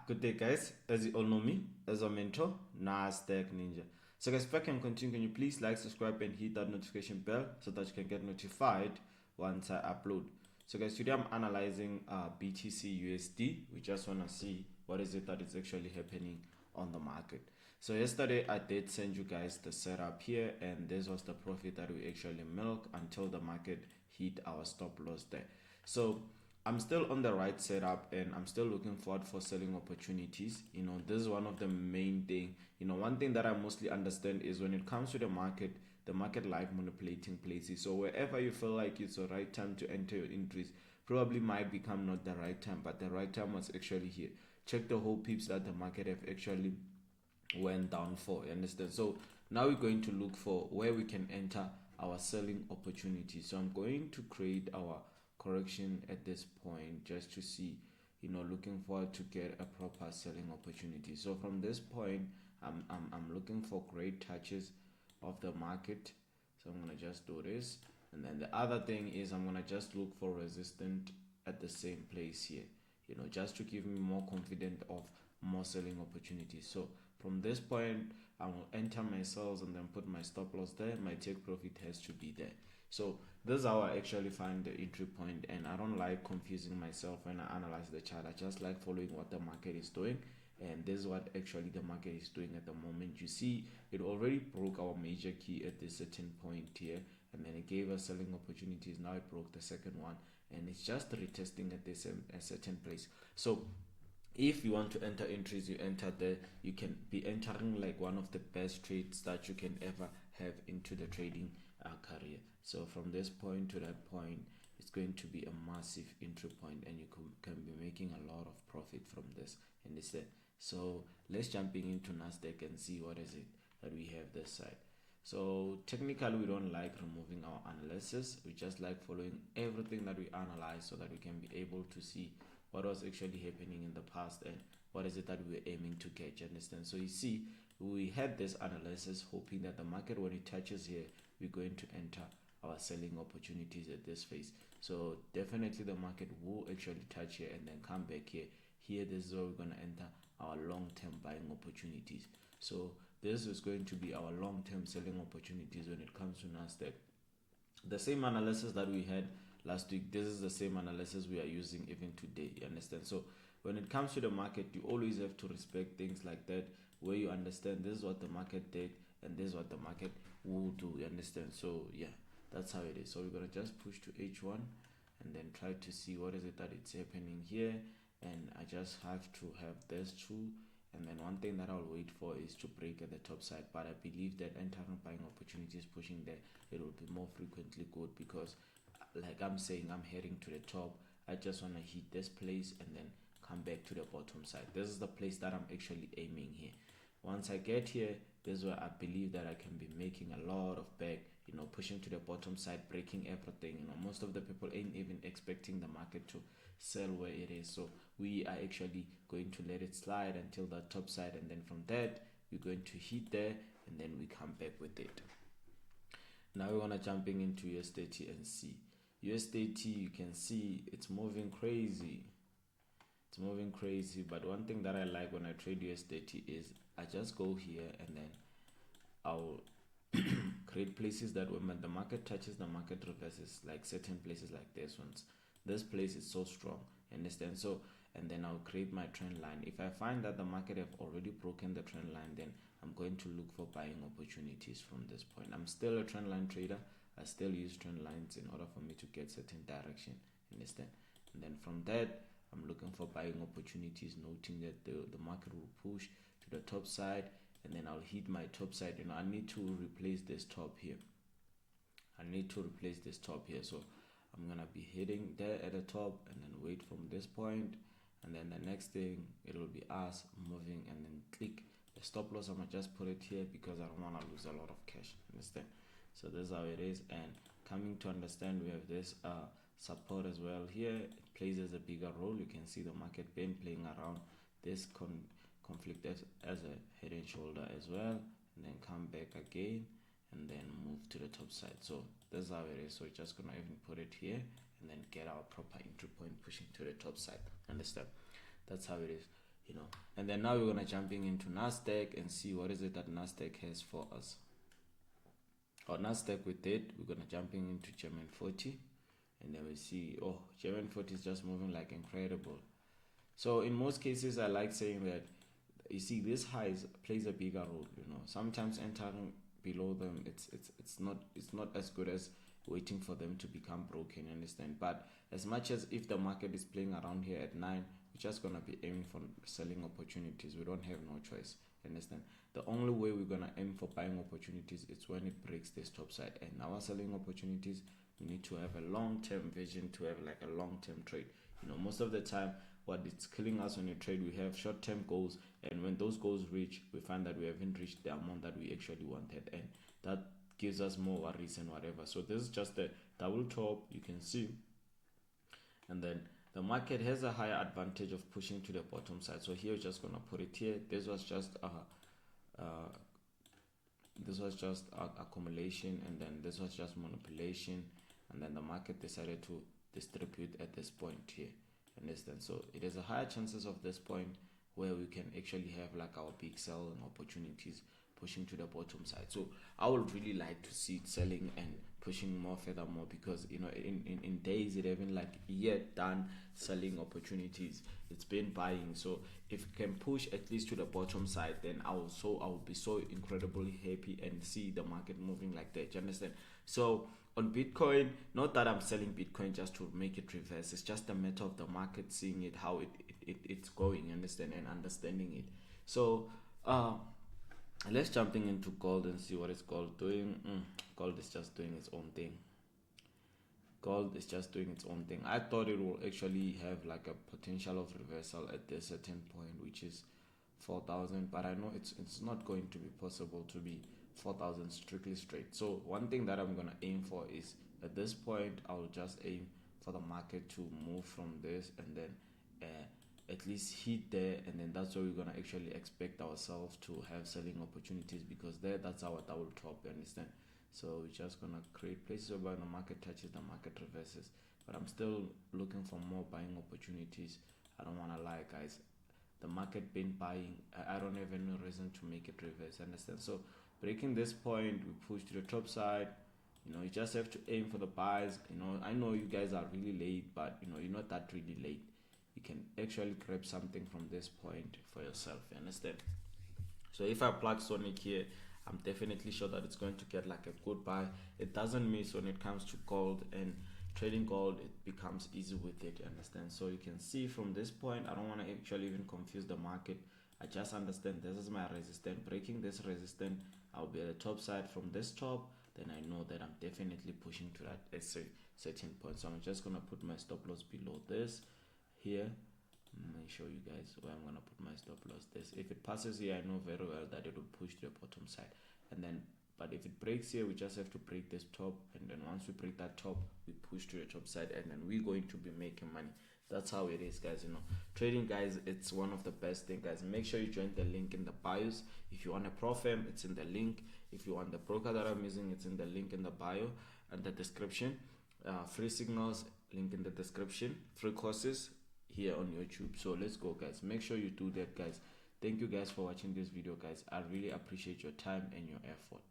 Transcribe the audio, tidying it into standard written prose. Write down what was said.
Good day, guys. As you all know me, as a mentor, Nasdaq Ninja. So, guys, if I can continue, can you please like, subscribe, and hit that notification bell so that you can get notified once I upload. So, guys, today I'm analyzing BTC We just want to see what is it that is actually happening on the market. So, yesterday I did send you guys the setup here, and this was the profit that we actually milked until the market hit our stop loss there. So, I'm still on the right setup and I'm still looking forward for selling opportunities. This is one of the main thing. One thing that I mostly understand is when it comes to the market like manipulating places. So wherever you feel like it's the right time to enter your entries, probably might become not the right time, but the right time was actually here. Check the whole peeps that the market have actually went down for. You understand? So now we're going to look for where we can enter our selling opportunities. So I'm going to create our correction at this point just to see, looking forward to get a proper selling opportunity. So from this point, I'm looking for great touches of the market. So I'm gonna just do this, and then the other thing is I'm gonna just look for resistance at the same place here, just to give me more confident of more selling opportunities. So from this point, I will enter my sales and then put my stop loss there. My take profit has to be there. So this is how I actually find the entry point, and I don't like confusing myself when I analyze the chart. I just like following what the market is doing, and this is what actually the market is doing at the moment. You see, it already broke our major key at this certain point here, and then it gave us selling opportunities. Now it broke the second one, and it's just retesting at this a certain place. So if you want to enter entries, you enter there. You can be entering like one of the best trades that you can ever have into the trading career. So from this point to that point, it's going to be a massive entry point, and you can be making a lot of profit from this. And it's there. So let's jumping into Nasdaq and see what is it that we have this side. So technically we don't like removing our analysis. We just like following everything that we analyze so that we can be able to see what was actually happening in the past and what is it that we were aiming to get. You understand? So you see, we had this analysis hoping that the market, when it touches here, we're going to enter our selling opportunities at this phase. So definitely the market will actually touch here and then come back here. Here, this is where we're going to enter our long-term buying opportunities. So this is going to be our long-term selling opportunities when it comes to Nasdaq. The same analysis that we had last week, this is the same analysis we are using even today. You understand? So when it comes to the market, you always have to respect things like that, where you understand this is what the market did and this is what the market will do. You understand? So yeah, that's how it is. So we're gonna just push to H1 and then try to see what is it that it's happening here, and I just have to have this true. And then one thing that I'll wait for is to break at the top side, but I believe that entering buying opportunities pushing there, it will be more frequently good, because like I'm saying, I'm heading to the top. I just want to hit this place and then come back to the bottom side. This is the place that I'm actually aiming here. Once I get here, this is where I believe that I can be making a lot of back, pushing to the bottom side, breaking everything. Most of the people ain't even expecting the market to sell where it is. So we are actually going to let it slide until the top side, and then from that, we're going to hit there and then we come back with it. Now we're gonna jumping into USDT and see. USDT, you can see it's moving crazy. It's moving crazy, but one thing that I like when I trade USDT is I just go here and then I'll create places that when the market touches, the market reverses, like certain places like this ones. This place is so strong, understand? So, and then I'll create my trend line. If I find that the market have already broken the trend line, then I'm going to look for buying opportunities from this point. I'm still a trend line trader. I still use trend lines in order for me to get certain direction, understand? And then from that, I'm looking for buying opportunities, noting that the market will push to the top side, and then I'll hit my top side. I need to replace this top here. So I'm gonna be hitting there at the top and then wait from this point, and then the next thing, it will be us moving and then click the stop loss. I'm gonna just put it here because I don't want to lose a lot of cash, understand? So this is how it is. And coming to understand, we have this support as well here. It plays as a bigger role. You can see the market been playing around this conflict as a head and shoulder as well, and then come back again and then move to the top side. So that's how it is. So we're just gonna even put it here and then get our proper entry point pushing to the top side, understand? That's how it is. And then now we're gonna jumping into Nasdaq and see what is it that Nasdaq has for us. Or Nasdaq with it, we're gonna jumping into German 40, and then we see, oh, German 40 is just moving like incredible. So in most cases, I like saying that, you see, this highs plays a bigger role. Sometimes entering below them, it's not as good as waiting for them to become broken. You understand? But as much as if the market is playing around here at 9, we're just gonna be aiming for selling opportunities. We don't have no choice. Understand? The only way we're gonna aim for buying opportunities is when it breaks this top side. And our selling opportunities, we need to have a long-term vision, to have like a long-term trade. Most of the time, what it's killing us on a trade, we have short-term goals, and when those goals reach, we find that we haven't reached the amount that we actually wanted, and that gives us more worries and whatever. So this is just a double top, you can see, and then the market has a higher advantage of pushing to the bottom side. So here we're just gonna put it here. This was just accumulation, and then this was just manipulation, and then the market decided to distribute at this point here. Understand? So it is a higher chances of this point where we can actually have like our big selling opportunities pushing to the bottom side. So I would really like to see it selling and pushing more furthermore, because in days it haven't like yet done selling opportunities, it's been buying. So if it can push at least to the bottom side, then I will be so incredibly happy and see the market moving like that. You understand? So on Bitcoin, not that I'm selling Bitcoin just to make it reverse, it's just a matter of the market seeing it, how it's going, understand, and understanding it. So let's jumping into gold and see what is gold doing. Gold is just doing its own thing. Gold is just doing its own thing. I thought it will actually have like a potential of reversal at this certain point, which is 4,000, but I know it's not going to be possible to be 4,000 strictly straight. So one thing that I'm gonna aim for is, at this point, I'll just aim for the market to move from this and then at least hit there, and then that's where we're gonna actually expect ourselves to have selling opportunities, because that's our double top. You understand? So we're just gonna create places where the market touches, the market reverses, but I'm still looking for more buying opportunities. I don't wanna lie, guys. The market been buying, I don't have any reason to make it reverse. Understand? So breaking this point, we push to the top side. You just have to aim for the buys. I know you guys are really late, but you're not that really late. You can actually grab something from this point for yourself. You understand? So if I plug Sonic here, I'm definitely sure that it's going to get like a good buy. It doesn't miss when it comes to gold, and trading gold, it becomes easy with it. You understand? So you can see from this point, I don't want to actually even confuse the market. I just understand this is my resistance. Breaking this resistance, I'll be at the top side. From this top, then I know that I'm definitely pushing to that at a certain point. So I'm just gonna put my stop loss below this here. Let me show you guys where I'm gonna put my stop loss. This, if it passes here, I know very well that it will push to the bottom side, and then but if it breaks here, we just have to break this top, and then once we break that top, we push to the top side, and then we're going to be making money. That's how it is, guys. Trading, guys, it's one of the best things, guys. Make sure you join the link in the bios. If you want a pro firm, it's in the link. If you want the broker that I'm using, it's in the link in the bio and the description. Free signals, link in the description. Free courses here on YouTube. So let's go, guys. Make sure you do that, guys. Thank you guys for watching this video, guys. I really appreciate your time and your effort.